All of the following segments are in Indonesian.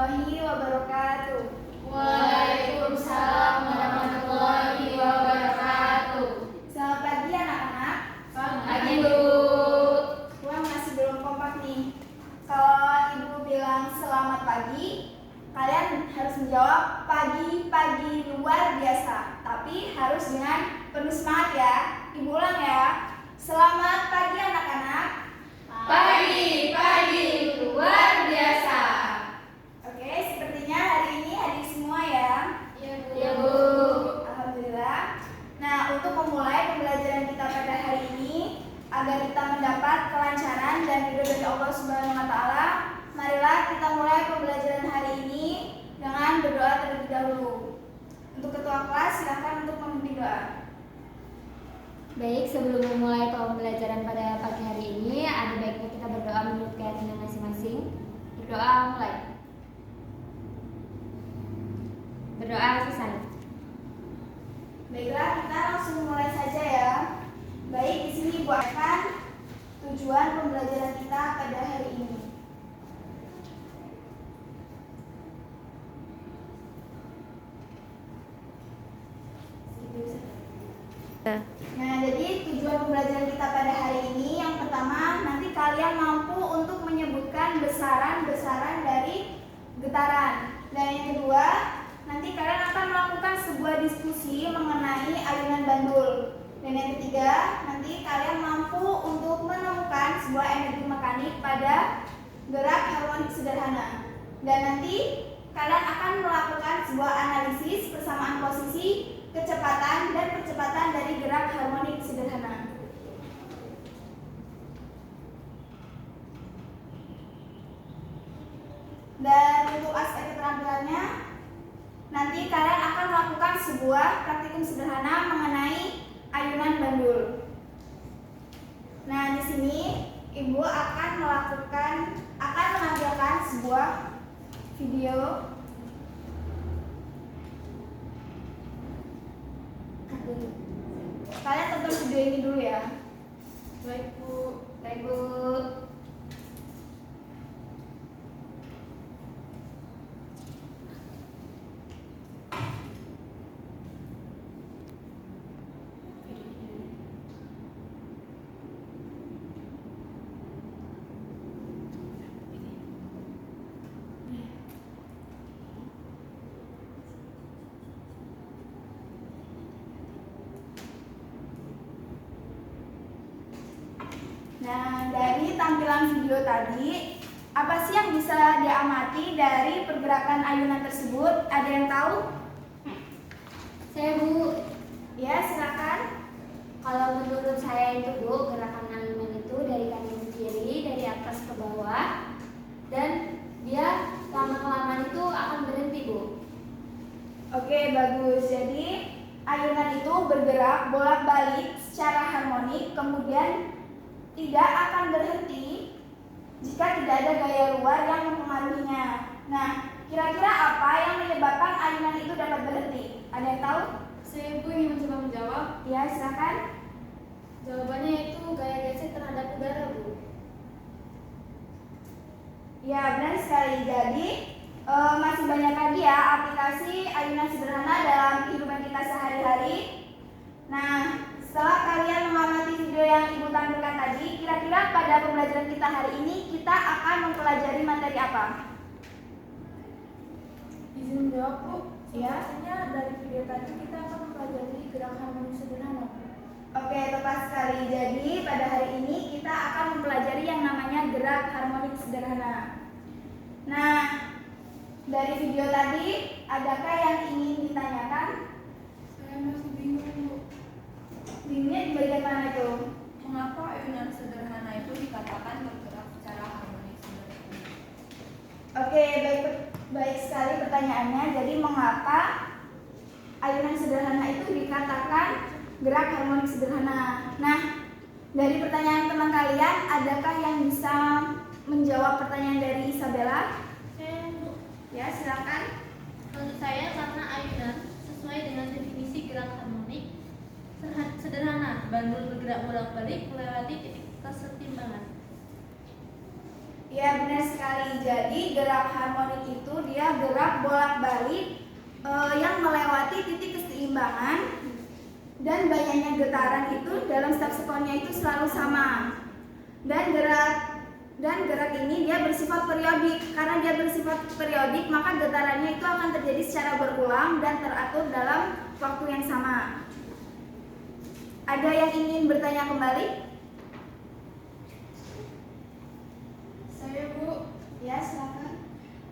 warahmatullahi wabarakatuh. Waalaikumsalam warahmatullahi wabarakatuh. Selamat pagi anak-anak. Pagi Bu. Wah, masih belum kompak nih. Kalau ibu bilang selamat pagi, kalian harus menjawab pagi luar biasa. Tapi harus dengan penuh semangat ya. Ibu ulang ya. Selamat pagi anak-anak. Pagi luar biasa. Oke, sepertinya hari ini hadir semua ya. Ya Bu. Alhamdulillah. Nah, untuk memulai pembelajaran kita pada hari ini, agar kita mendapat kelancaran dan ridho dari Allah Subhanahu wa taala, marilah kita mulai pembelajaran hari ini dengan berdoa terlebih dahulu. Untuk ketua kelas silakan untuk memimpin doa. Baik, sebelum memulai pembelajaran pada pagi hari ini, ada baiknya kita berdoa menurut keyakinan masing-masing. Berdoa mulai. Berdoa selesai. Baiklah, kita langsung mulai saja ya. Baik, di sini Ibu akan tujuan pembelajaran kita pada hari ini. Nah, jadi tujuan pembelajaran kita pada hari ini yang pertama, nanti kalian mampu untuk menyebutkan besaran-besaran dari getaran. Dan yang kedua, nanti kalian akan melakukan sebuah diskusi mengenai ayunan bandul. Dan yang ketiga, nanti kalian mampu untuk menemukan sebuah energi mekanik pada gerak harmonik sederhana. Dan nanti kalian akan melakukan sebuah analisis persamaan posisi, kecepatan dan percepatan dari gerak harmonik sederhana. Dan untuk aspek keterampilannya, nanti kalian akan melakukan sebuah praktikum sederhana mengenai ayunan bandul. Nah, di sini Ibu akan menampilkan sebuah video. Kalian tonton video ini dulu ya. Baik Bu. Baik Bu. Nah, dari tampilan video tadi, apa sih yang bisa diamati dari pergerakan ayunan tersebut? Ada yang tahu? Saya Bu. Ya, silakan. Kalau menurut saya itu Bu, gerakan ayunan itu dari kanan ke kiri, dari atas ke bawah, dan dia lama-kelamaan itu akan berhenti Bu. Oke, bagus. Jadi, ayunan itu bergerak bolak-balik secara harmonik, kemudian tidak akan berhenti jika tidak ada gaya luar yang mempengaruhinya. Nah, kira-kira apa yang menyebabkan ayunan itu dapat berhenti? Ada yang tahu? Saya Bu ingin mencoba menjawab. Ya, silakan. Jawabannya itu gaya gesek terhadap udara Bu. Ya, benar sekali. Jadi, masih banyak lagi ya aplikasi ayunan sederhana dalam kehidupan kita sehari-hari. Nah, setelah kalian mengamati video yang Ibu tampilkan tadi, kira-kira pada pembelajaran kita hari ini kita akan mempelajari materi apa? Izin menjawab Bu. Ya. Sepertinya dari video tadi kita akan mempelajari gerak harmonik sederhana. Oke, tepat sekali. Jadi pada hari ini kita akan mempelajari yang namanya gerak harmonik sederhana. Nah, dari video tadi, adakah yang ingin ditanyakan? Saya masih bingung Bu. Bingungnya di bagian mana itu? Mengapa ayunan sederhana itu dikatakan bergerak secara harmonik sederhana? Oke, baik sekali pertanyaannya. Jadi mengapa ayunan sederhana itu dikatakan gerak harmonik sederhana? Nah, dari pertanyaan teman kalian, adakah yang bisa menjawab pertanyaan dari Isabella? Saya Bu. Ya, silakan. Menurut saya karena ayunan sesuai dengan definisi gerak harmonik sederhana, bandul bergerak bolak-balik melewati titik kesetimbangan. Ya, benar sekali. Jadi gerak harmonik itu dia gerak bolak-balik yang melewati titik keseimbangan, dan banyaknya getaran itu dalam setiap sekonnya itu selalu sama. Dan gerak ini dia bersifat periodik. Karena dia bersifat periodik, maka getarannya itu akan terjadi secara berulang dan teratur dalam waktu yang sama. Ada yang ingin bertanya kembali? Saya, Bu. Ya, silakan.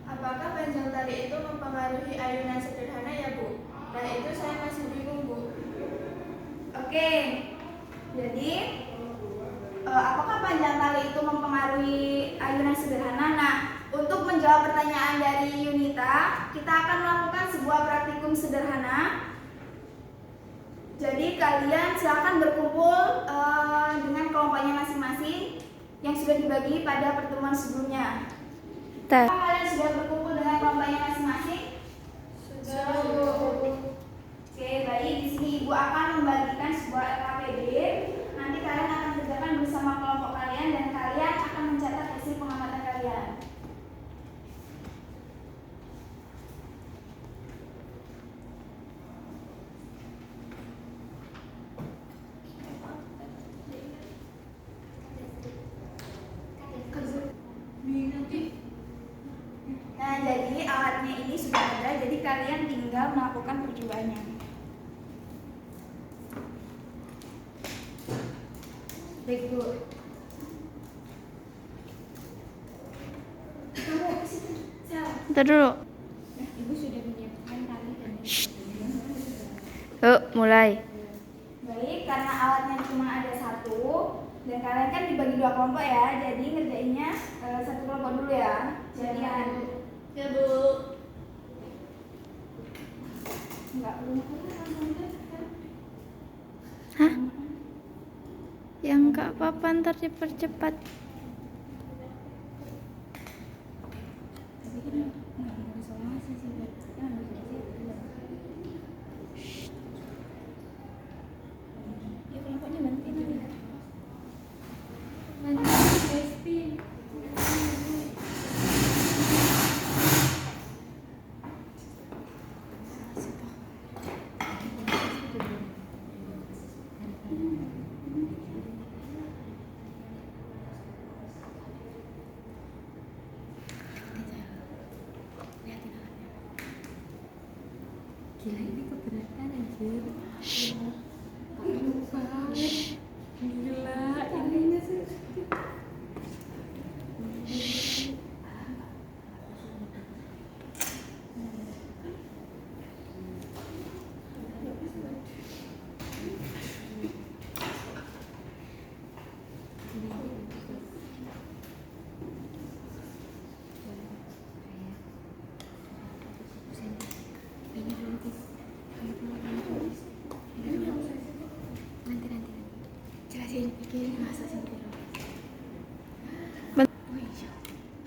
Apakah panjang tali itu mempengaruhi ayunan sederhana ya, Bu? Nah, itu saya masih bingung, Bu. Oke. Jadi apakah panjang tali itu mempengaruhi ayunan sederhana? Nah, untuk menjawab pertanyaan dari Yunita, kita akan melakukan sebuah praktikum sederhana. Jadi kalian silakan berkumpul dengan kelompoknya masing-masing yang sudah dibagi pada pertemuan sebelumnya. Apakah kalian sudah berkumpul dengan kelompoknya masing-masing? Sudah, Bu. Oke, baik. Di sini Ibu akan membagikan sebuah LKPD. Nanti kalian akan kerjakan bersama kelompok kalian dan kalian akan mencatat hasil pengamatan kalian. Nah, jadi alatnya ini sudah ada, jadi kalian tinggal melakukan percobaannya. Baik, Bu. Kamu ke situ. Bentar dulu. Ibu sudah menyiapkan tali dan Yuk, mulai. Baik, karena alatnya cuma ada satu dan kalian kan dibagi dua kelompok ya, jadi ngerjainnya satu kelompok dulu ya. Jadi Ya, Bu. enggak perlu Hah? Ya enggak apa-apa, ntar dipercepat. ya kelompoknya nanti. gila ini keberatan anjir. Gila ini sih.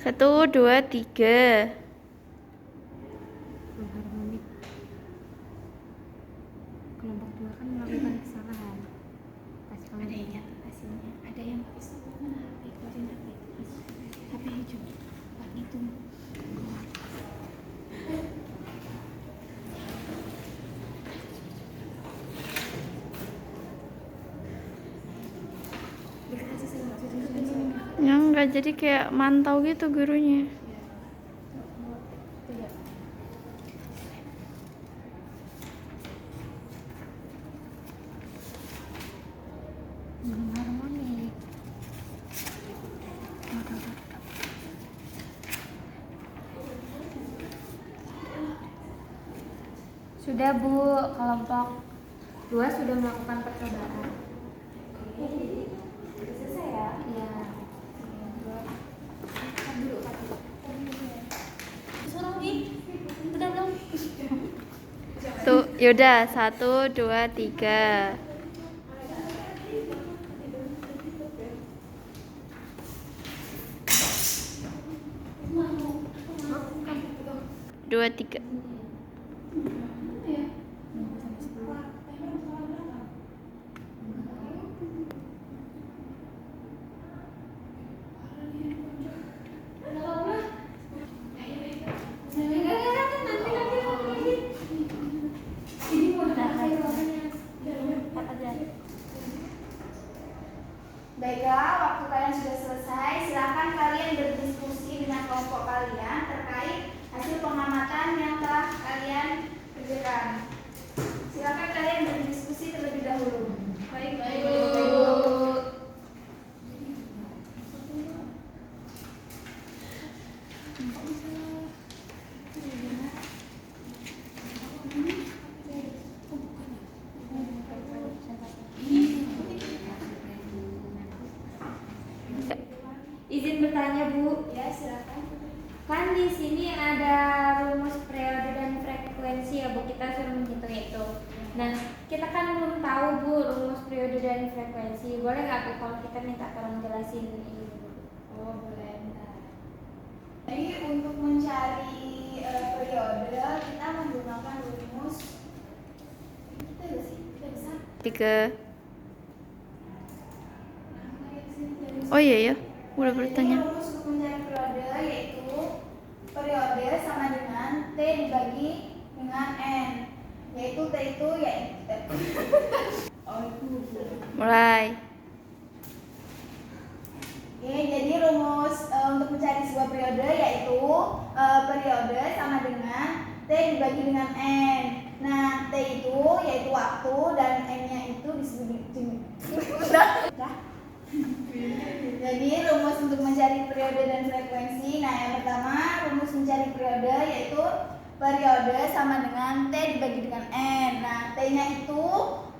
Satu, dua, tiga. Harmonik. Kelompok 2 kan melakukan kesalahan. Kasih kamu ada yang nyatet hasilnya, ada yang bisa keluarin HP hijau. Pak itu. Ya enggak, jadi kayak mantau gitu gurunya. Belum harmonik. Sudah Bu, kelompok 2 sudah melakukan percobaan. Selesai ya? Iya. Tuh, yaudah, satu, dua, tiga. Dua, tiga. kelompok kalian terkait hasil pengamatan yang telah kalian kerjakan. Silakan kalian berdiskusi terlebih dahulu. Baik, Izin bertanya, Bu. Ya, silakan. Kan di sini ada rumus periode dan frekuensi ya, Bu. Kita suruh menghitung itu. Nah, kita kan belum tahu, Bu, rumus periode dan frekuensi. Boleh nggak, Bu, kalau kita minta tolong jelasin ini, Bu? Oh, boleh. Jadi untuk mencari periode kita menggunakan rumus kita bisa 3. Oh iya ya, udah bertanya. Jadi rumus untuk mencari periode yaitu periode sama dengan T dibagi dengan N, yaitu T itu Mulai. Oke, jadi rumus untuk mencari sebuah periode yaitu periode sama dengan T dibagi dengan N. Nah, T itu yaitu waktu dan N-nya itu disebut Jadi rumus untuk mencari periode dan frekuensi. Nah, yang pertama rumus mencari periode yaitu periode sama dengan T dibagi dengan N. Nah, T-nya itu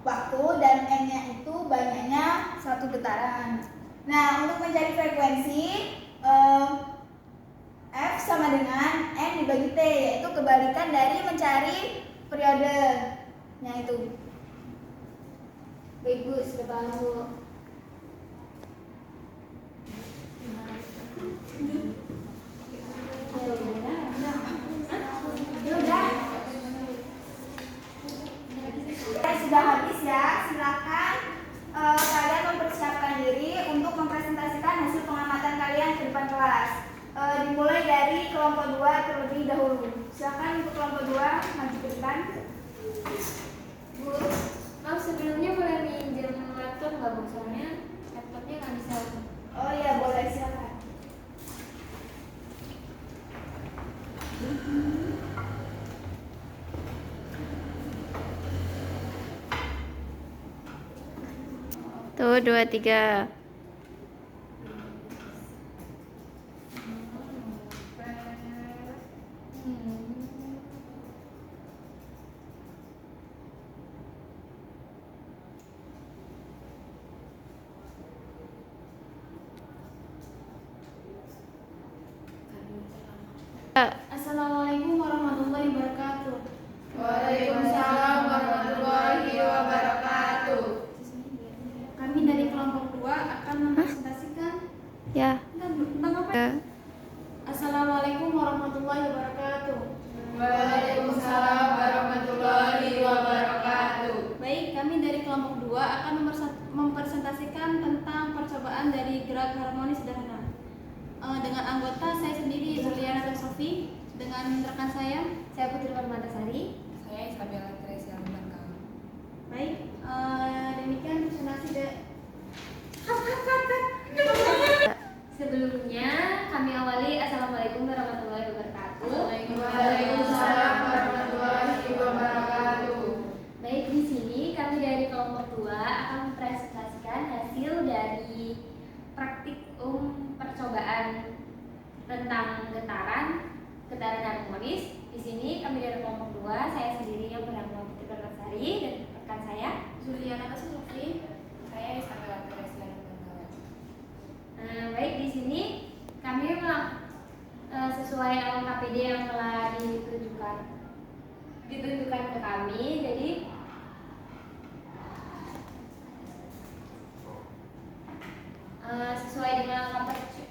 waktu dan N-nya itu banyaknya satu getaran. Nah, untuk mencari frekuensi F sama dengan N dibagi T, yaitu kebalikan dari mencari periodenya itu. Baik, Bu, sudah paham, Bu. Sudah habis ya, silakan kalian mempersiapkan diri untuk mempresentasikan hasil pengamatan kalian ke depan kelas. Dimulai dari kelompok 2 terlebih dahulu. Silakan untuk kelompok 2 maju ke depan. Bu, maaf sebelumnya boleh minjem laptop nggak, Bu? Soalnya laptopnya nggak bisa. Oh iya, boleh, silakan. Tuh, 2, 3. Assalamualaikum warahmatullahi wabarakatuh. Waalaikumsalam warahmatullahi wabarakatuh. Kami dari kelompok 2 akan mempresentasikan Ya. tentang apa? Ya. Assalamualaikum warahmatullahi wabarakatuh. Waalaikumsalam warahmatullahi wabarakatuh. Baik, kami dari kelompok 2 akan mempresentasikan tentang percobaan dari gerak harmonis sederhana. Dengan anggota saya sendiri Juliana Sofi, dengan rekan saya Putri Permatasari. Saya Isabella Tresia Lembangkang. Baik, demikian presentasi Sebelumnya kami awali Assalamualaikum warahmatullahi wabarakatuh. Waalaikumsalam warahmatullahi wabarakatuh. Baik, di sini kami dari kelompok 2 akan mempresentasikan hasil dari praktikum percobaan tentang getaran harmonis. Di sini kami dari kelompok 2, saya sendiri yang bernama Putri Permatasari dan rekan saya Juliana Sofi. Saya Isabella Tresia Lembangkang. Baik, di sini kami sesuai LKPD yang telah ditunjukkan ke kami. Jadi sesuai dengan LKPD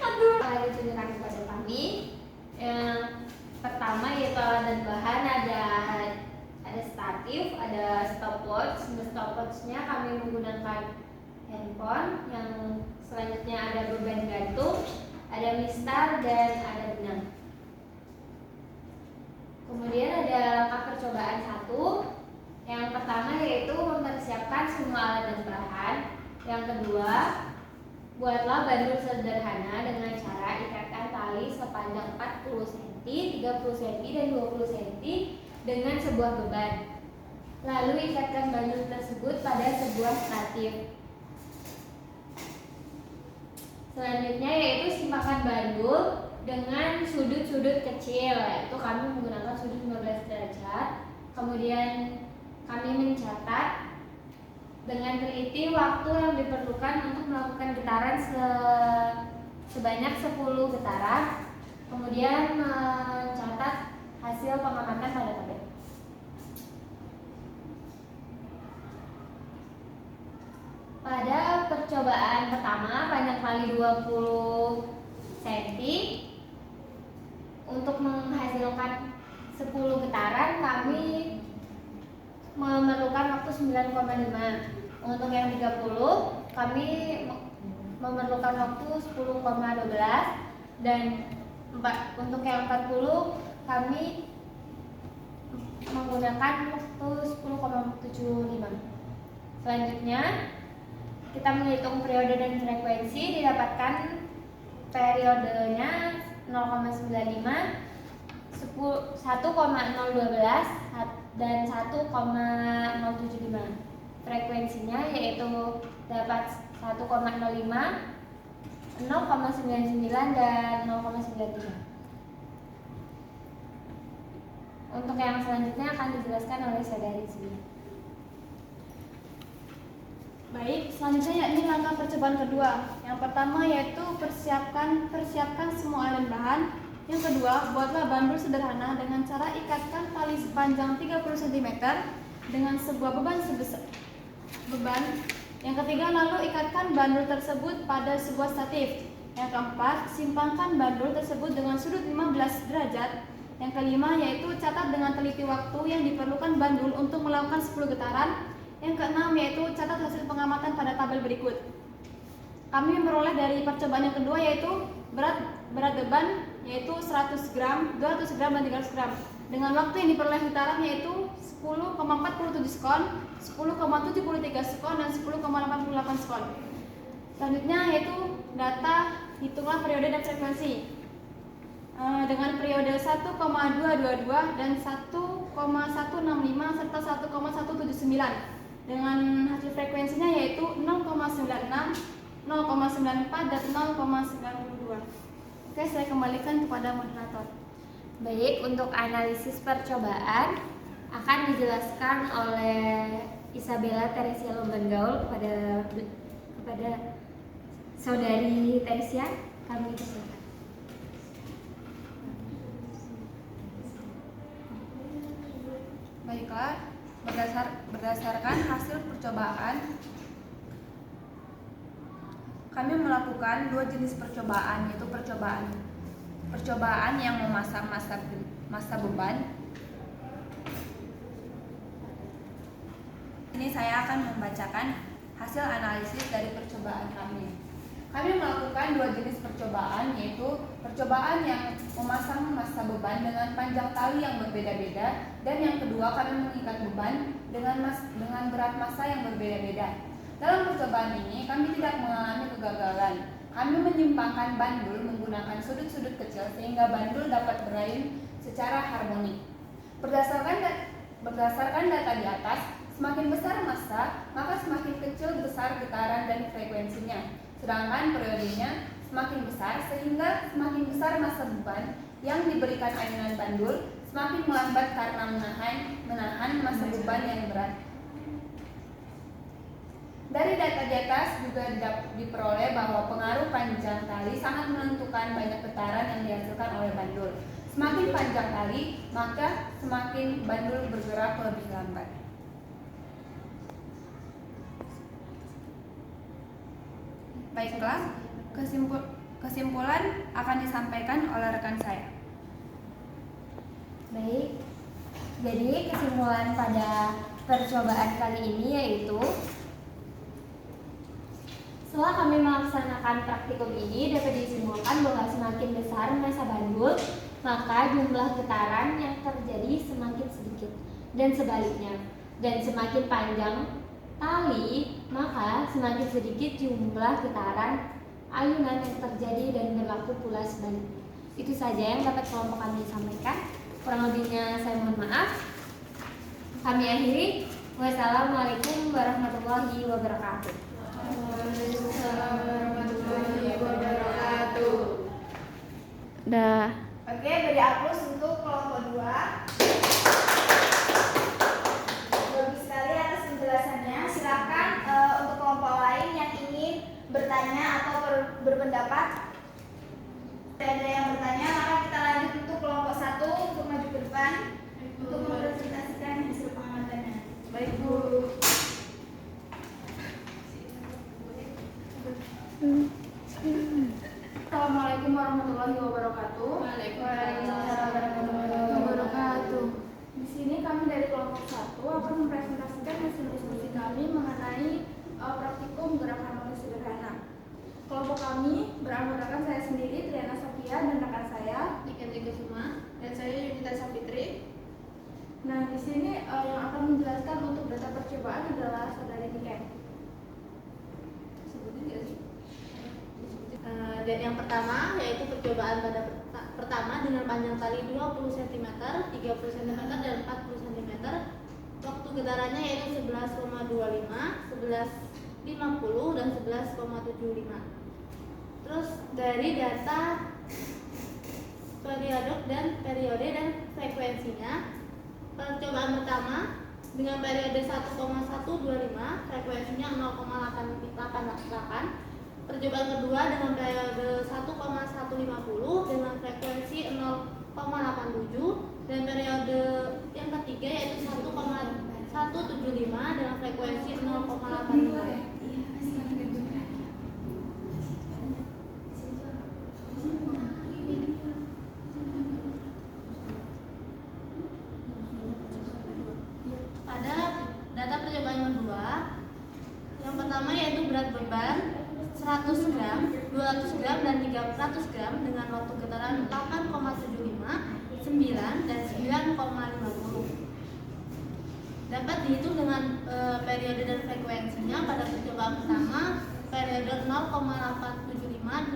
telah ditunjukkan kepada kami. Yang pertama yaitu alat dan bahan, ada statif, ada stopwatch. Stopwatchnya kami menggunakan handphone. Yang selanjutnya ada beban gantung, ada mistar dan ada benang. Kemudian ada langkah percobaan 1, Yang pertama yaitu mempersiapkan semua alat dan bahan. Yang kedua, buatlah bandul sederhana dengan cara ikatkan tali sepanjang 40 cm, 30 cm, dan 20 cm dengan sebuah beban. Lalu ikatkan bandul tersebut pada sebuah statif. Selanjutnya yaitu simpangkan bandul dengan sudut-sudut kecil, yaitu kami menggunakan sudut 15 derajat. Kemudian kami mencatat dengan teliti waktu yang diperlukan untuk melakukan getaran sebanyak 10 getaran. Kemudian mencatat hasil pengamatan pada tabel. Pada percobaan pertama panjang kali 20 cm, untuk menghasilkan 10 getaran kami memerlukan waktu 9,5. Untuk yang 30 kami memerlukan waktu 10,12, dan untuk yang 40 kami menggunakan waktu 10,75. Selanjutnya kita menghitung periode dan frekuensi. Didapatkan periodenya 0,95, 1,012 dan 1,075. Frekuensinya yaitu dapat 1,05, 0,99 dan 0,93. Untuk yang selanjutnya akan dijelaskan oleh saudari Zia. Baik, selanjutnya yakni langkah percobaan kedua. Yang pertama yaitu persiapkan semua alat bahan. Yang kedua, buatlah bandul sederhana dengan cara ikatkan tali sepanjang 30 cm dengan sebuah beban sebesar beban. Yang ketiga, lalu ikatkan bandul tersebut pada sebuah statif. Yang keempat, simpangkan bandul tersebut dengan sudut 15 derajat. Yang kelima yaitu catat dengan teliti waktu yang diperlukan bandul untuk melakukan 10 getaran. Yang keenam yaitu catat hasil pengamatan pada tabel berikut. Kami memperoleh dari percobaan yang kedua yaitu berat beban yaitu 100 gram, 200 gram, dan 300 gram. Dengan waktu yang diperoleh getaran yaitu 10,47 sekon, 10,73 sekon, dan 10,88 sekon. Selanjutnya yaitu data hitunglah periode dan frekuensi. Dengan periode 1,222 dan 1,165 serta 1,179. Dengan hasil frekuensinya yaitu 0,96, 0,94 dan 0,92. Oke, saya kembalikan kepada moderator. Baik, untuk analisis percobaan akan dijelaskan oleh Isabella Teresia Lombangaul kepada saudari Teresia. Kami persilakan. Baiklah, berdasarkan hasil percobaan, kami melakukan dua jenis percobaan, yaitu percobaan yang memasang massa beban. Ini saya akan membacakan hasil analisis dari percobaan kami. Kami melakukan dua jenis percobaan, yaitu percobaan yang memasang massa beban dengan panjang tali yang berbeda-beda, dan yang kedua kami mengikat beban dengan berat massa yang berbeda-beda. Dalam percobaan ini kami tidak mengalami kegagalan. Kami menyimpangkan bandul menggunakan sudut-sudut kecil sehingga bandul dapat berayun secara harmonik. Berdasarkan data di atas, semakin besar massa, maka semakin kecil besar getaran dan frekuensinya. Sedangkan periodenya semakin besar sehingga semakin besar massa beban yang diberikan ayunan bandul, semakin melambat karena menahan massa beban yang berat. Dari data di atas juga diperoleh bahwa pengaruh panjang tali sangat menentukan banyak getaran yang dihasilkan oleh bandul. Semakin panjang tali, maka semakin bandul bergerak lebih lambat. Baiklah, kesimpulan akan disampaikan oleh rekan saya. Baik, jadi kesimpulan pada percobaan kali ini yaitu setelah kami melaksanakan praktikum ini dapat disimpulkan bahwa semakin besar massa bandul, maka jumlah getaran yang terjadi semakin sedikit, dan sebaliknya. Dan semakin panjang tali, maka semakin sedikit jumlah getaran ayunan yang terjadi dan berlaku pula sebaliknya. Itu saja yang dapat kelompok kami sampaikan. Kurang lebihnya saya mohon maaf. Kami akhiri. Wassalamualaikum warahmatullahi wabarakatuh. Waalaikumsalam warahmatullahi wabarakatuh. Dah. Oke, beri aplaus untuk kelompok 2. Bagus sekali atas penjelasannya. Silakan untuk kelompok lain yang ingin bertanya atau berpendapat. Tidak ada yang bertanya, maka kita lanjut untuk kelompok 1 untuk maju ke depan untuk mempresentasikan hasil pengamatannya. Baik, Bu. Assalamualaikum warahmatullahi wabarakatuh. Waalaikumsalam warahmatullahi wabarakatuh. Di sini kami dari kelompok 1 akan mempresentasikan hasil diskusi kami mengenai praktikum gerak harmonis sederhana. Kelompok kami beranggotakan saya sendiri, Triana Sofia, dan rekan saya, Ika Suma, dan saya Yunita Sapitri. Nah, di sini yang akan menjelaskan untuk data percobaan adalah saudari Niken. sebutin nggak sih? Dan yang pertama yaitu percobaan pada pertama dengan panjang tali 20 cm, 30 cm, dan 40 cm. Waktu getarannya yaitu 11,25, 11,50, dan 11,75. Terus dari data periode dan frekuensinya, percobaan pertama dengan periode 1,125, frekuensinya 0,888. Percobaan kedua dengan periode 1,150 dengan frekuensi 0,87, dan periode yang ketiga yaitu 1,175 dengan frekuensi 0,85. Pada data percobaan kedua, yang pertama yaitu berat beban 100 gram, 200 gram, dan 300 gram dengan waktu getaran 8,75, 9, dan 9,50. Dapat dihitung dengan periode dan frekuensinya. Pada percobaan pertama, periode 0,875,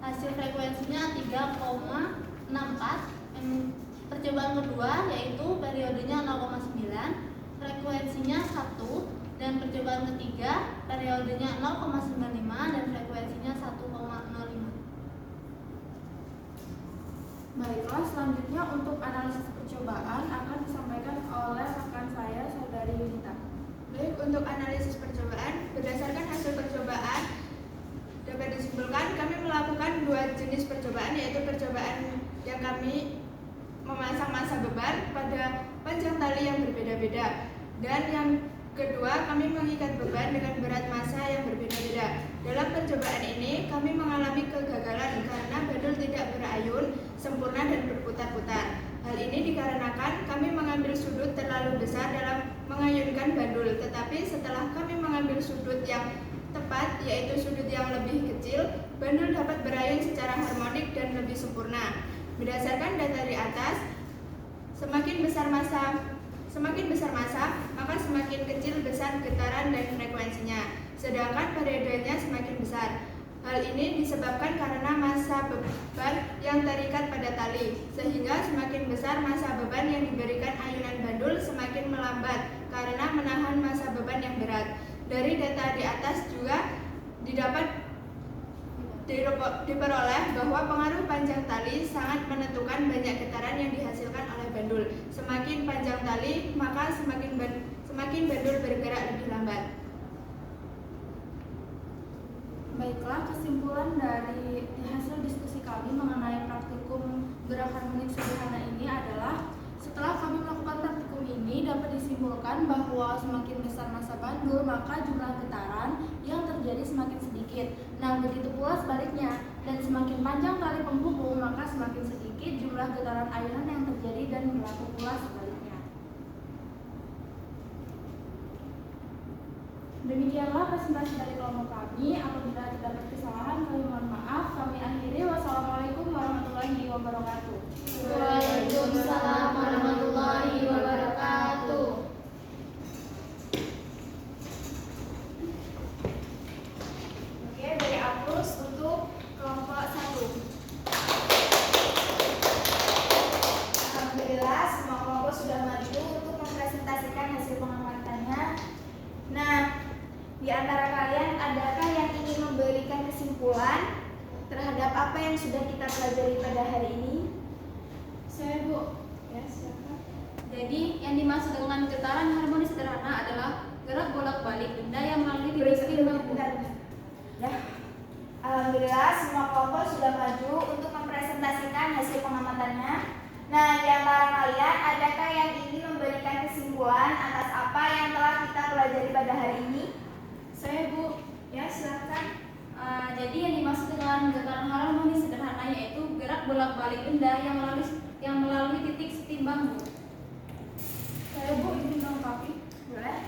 hasil frekuensinya 3,64. Percobaan kedua yaitu periodenya 0,9, frekuensinya 1, dan percobaan ketiga periodenya 0,95 dan frekuensinya 1,05. Baiklah, selanjutnya untuk analisis percobaan akan disampaikan oleh rekan saya, saudari Yunita. Baik, untuk analisis percobaan, berdasarkan hasil percobaan dapat disimpulkan kami melakukan 2 jenis percobaan, yaitu percobaan yang kami memasang massa beban pada panjang tali yang berbeda-beda, dan yang kedua kami mengikat beban dengan berat massa yang berbeda-beda. Dalam percobaan ini kami mengalami kegagalan karena bandul tidak berayun sempurna dan berputar-putar. Hal ini dikarenakan kami mengambil sudut terlalu besar dalam mengayunkan bandul, tetapi setelah kami mengambil sudut yang tepat, yaitu sudut yang lebih kecil, bandul dapat berayun secara harmonik dan lebih sempurna. Berdasarkan data di atas, semakin besar massa, maka semakin kecil besar getaran dan frekuensinya, sedangkan periodenya semakin besar. Hal ini disebabkan karena massa beban yang terikat pada tali, sehingga semakin besar massa beban yang diberikan ayunan bandul semakin melambat karena menahan massa beban yang berat. Dari data di atas juga diperoleh bahwa pengaruh panjang tali sangat menentukan banyak getaran yang dihasilkan oleh bandul. Semakin panjang tali, maka semakin bandul bergerak lebih lambat. Baiklah, kesimpulan dari hasil diskusi kami mengenai praktikum gerak harmonik sederhana ini adalah, setelah kami melakukan praktikum ini dapat disimpulkan bahwa semakin besar massa bandul, maka jumlah getaran yang terjadi semakin sedikit. Nah, begitu pula sebaliknya, dan semakin panjang tali penghubung, maka semakin sedikit jumlah getaran ayunan yang terjadi, dan berlaku pula sebaliknya. Demikianlah presentasi dari kelompok kami. Apabila terdapat kesalahan, kami mohon maaf. Kami akhiri. Wassalamualaikum warahmatullahi wabarakatuh. Waalaikumsalam warahmatullahi wabarakatuh. Di antara kalian, adakah yang ingin memberikan kesimpulan terhadap apa yang sudah kita pelajari pada hari ini? Saya, Bu. Ya, silakan. Jadi, yang dimaksud dengan getaran harmoni sederhana adalah gerak bolak-balik benda yang melalui titik seimbang. Ya. Alhamdulillah semua kelompok sudah maju untuk mempresentasikan hasil pengamatannya. Nah, di antara kalian, adakah yang ingin memberikan kesimpulan atas apa yang telah kita pelajari pada hari ini? Saya, Bu. Ya, silakan. Jadi yang dimaksud dengan getaran harmoni sederhana yaitu gerak bolak-balik benda yang melalui titik setimbang, Bu. Saya, Bu, ingin melengkapi. Boleh?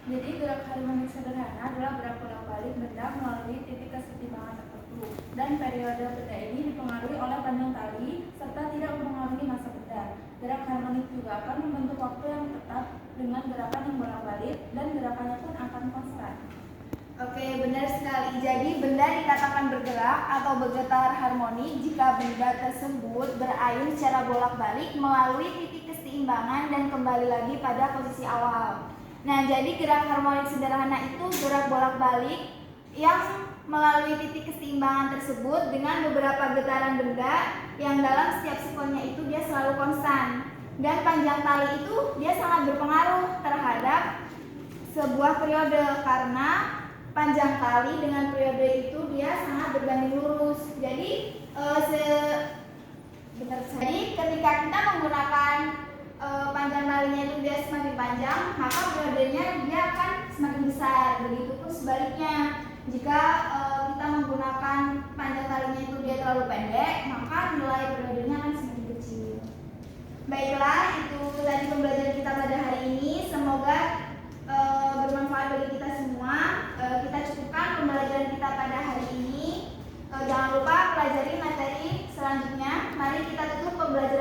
Jadi gerak harmoni sederhana adalah gerak bolak-balik benda melalui titik kesetimbangan tertentu, dan periode benda ini dipengaruhi oleh panjang tali serta tidak mempengaruhi massa benda. Gerak harmonik juga akan membentuk waktu yang tetap dengan gerakan yang bolak-balik dan gerakannya pun akan konstan. Oke, benar sekali. Jadi benda dikatakan bergerak atau bergetar harmoni jika benda tersebut berayun secara bolak-balik melalui titik keseimbangan dan kembali lagi pada posisi awal. Nah, jadi gerak harmonik sederhana itu gerak bolak-balik yang melalui titik keseimbangan tersebut dengan beberapa getaran benda yang dalam setiap sikonnya itu dia selalu konstan. Dan panjang tali itu dia sangat berpengaruh terhadap sebuah periode karena panjang tali dengan periode itu dia sangat berbanding lurus. Jadi ketika kita menggunakan panjang talinya itu dia semakin panjang, maka periodenya dia akan semakin besar. Begitupun sebaliknya, jika kita menggunakan panjang talinya itu dia terlalu pendek, maka nilai periodenya akan semakin kecil. Baiklah, itu tadi pembelajaran kita pada hari ini. Semoga bermanfaat bagi kita semua. Kita cukupkan pembelajaran kita pada hari ini. Jangan lupa pelajari materi selanjutnya. Mari kita tutup pembelajaran